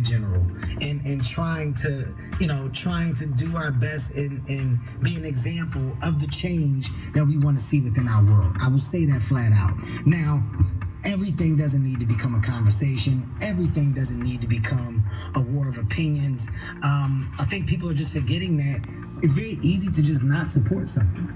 general, and trying to do our best and be an example of the change that we want to see within our world. I will say that flat out. Now, everything doesn't need to become a conversation. Everything doesn't need to become a war of opinions. I think people are just forgetting that it's very easy to just not support something.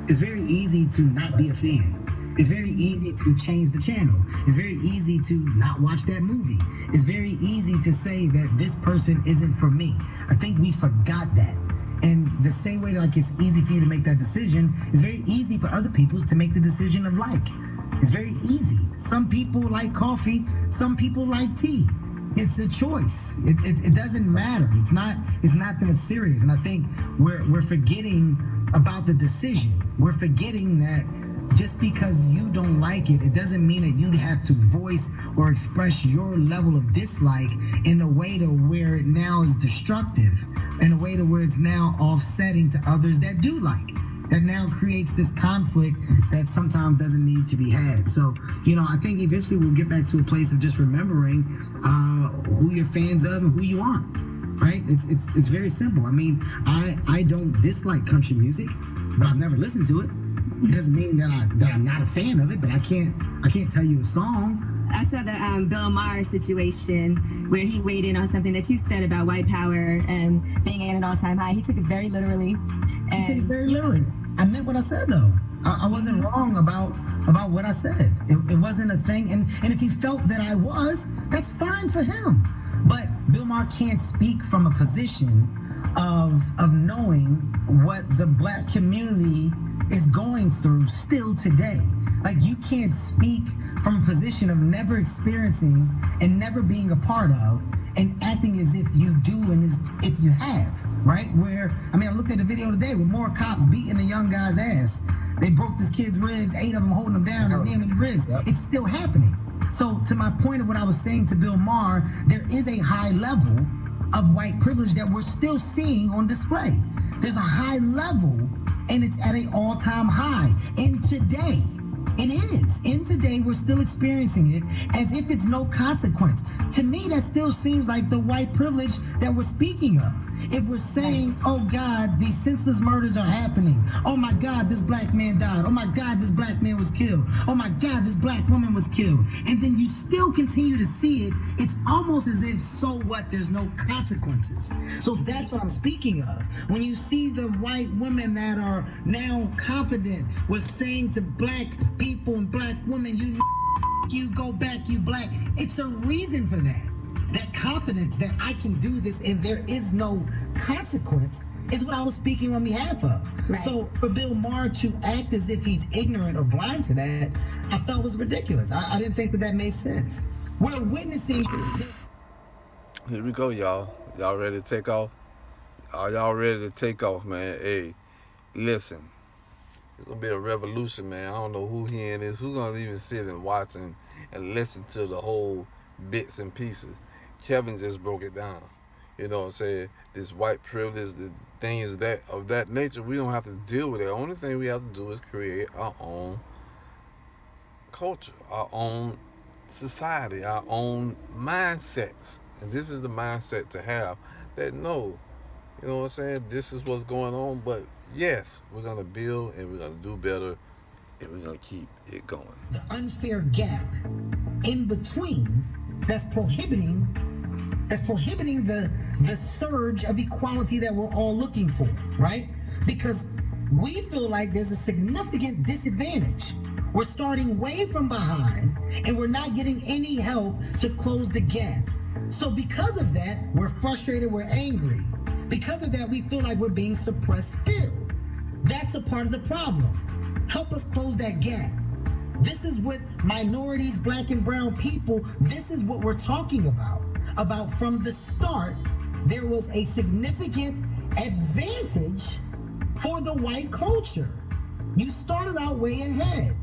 It's very easy to not be a fan. It's very easy to change the channel. It's very easy to not watch that movie. It's very easy to say that this person isn't for me. I think we forgot that. And the same way like it's easy for you to make that decision, it's very easy for other people to make the decision of like. It's very easy. Some people like coffee, some people like tea. It's a choice. It doesn't matter. It's not that it's serious. And I think we're forgetting about the decision. We're forgetting that just because you don't like it, it doesn't mean that you have to voice or express your level of dislike in a way to where it now is destructive, in a way to where it's now offsetting to others that do like. That now creates this conflict that sometimes doesn't need to be had. So, I think eventually we'll get back to a place of just remembering who you're fans of and who you aren't. Right? It's very simple. I mean, I don't dislike country music, but I've never listened to it. It doesn't mean that I'm not a fan of it, but I can't tell you a song. I saw the Bill Maher situation where he weighed in on something that you said about white power and being at an all-time high. He took it very literally. He took it very literally. I meant what I said, though. I wasn't wrong about what I said. It wasn't a thing. And if he felt that I was, that's fine for him. But Bill Maher can't speak from a position of knowing what the black community is going through still today. Like, you can't speak from a position of never experiencing and never being a part of and acting as if you do and as if you have, right? I looked at a video today with more cops beating a young guy's ass. They broke this kid's ribs, 8 of them holding him down, his name in the ribs. Yep. It's still happening. So to my point of what I was saying to Bill Maher, there is a high level of white privilege that we're still seeing on display. There's a high level, and it's at an all-time high. And today, it is. And today, we're still experiencing it as if it's no consequence. To me, that still seems like the white privilege that we're speaking of. If we're saying, oh God, these senseless murders are happening. Oh my God, this black man died. Oh my God, this black man was killed. Oh my God, this black woman was killed. And then you still continue to see it. It's almost as if, so what, there's no consequences. So that's what I'm speaking of. When you see the white women that are now confident with saying to black people and black women, you go back, you black. It's a reason for that. That confidence that I can do this and there is no consequence is what I was speaking on behalf of. Right. So for Bill Maher to act as if he's ignorant or blind to that, I felt was ridiculous. I didn't think that made sense. We're witnessing. Here we go, y'all. Y'all ready to take off? Are y'all ready to take off, man? Hey, listen. It's going to be a revolution, man. I don't know who hearing this. Who's going to even sit and watch and listen to the whole bits and pieces. Kevin just broke it down. You know what I'm saying? This white privilege, the things of that nature, we don't have to deal with it. The only thing we have to do is create our own culture, our own society, our own mindsets. And this is the mindset to have that no, you know what I'm saying? This is what's going on, but yes, we're going to build and we're going to do better and we're going to keep it going. The unfair gap in between that's prohibiting the surge of equality that we're all looking for, right? Because we feel like there's a significant disadvantage. We're starting way from behind and we're not getting any help to close the gap. So because of that, we're frustrated, we're angry. Because of that, we feel like we're being suppressed still. That's a part of the problem. Help us close that gap. This is what minorities, black and brown people, this is what we're talking about. About from the start, there was a significant advantage for the white culture. You started out way ahead.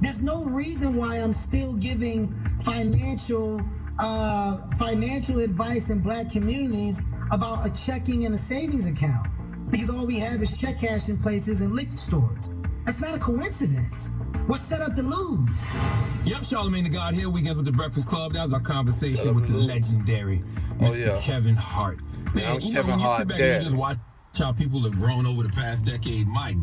There's no reason why I'm still giving financial advice in black communities about a checking and a savings account. Because all we have is check cashing places and liquor stores. That's not a coincidence. We're set up to lose. Yep, Charlamagne the God here. Weekends with the Breakfast Club. That was our conversation with the legendary Mr. Kevin Hart. Man, I'm you know, Kevin when you Hart sit back dad. and you just watch how people have grown over the past decade, my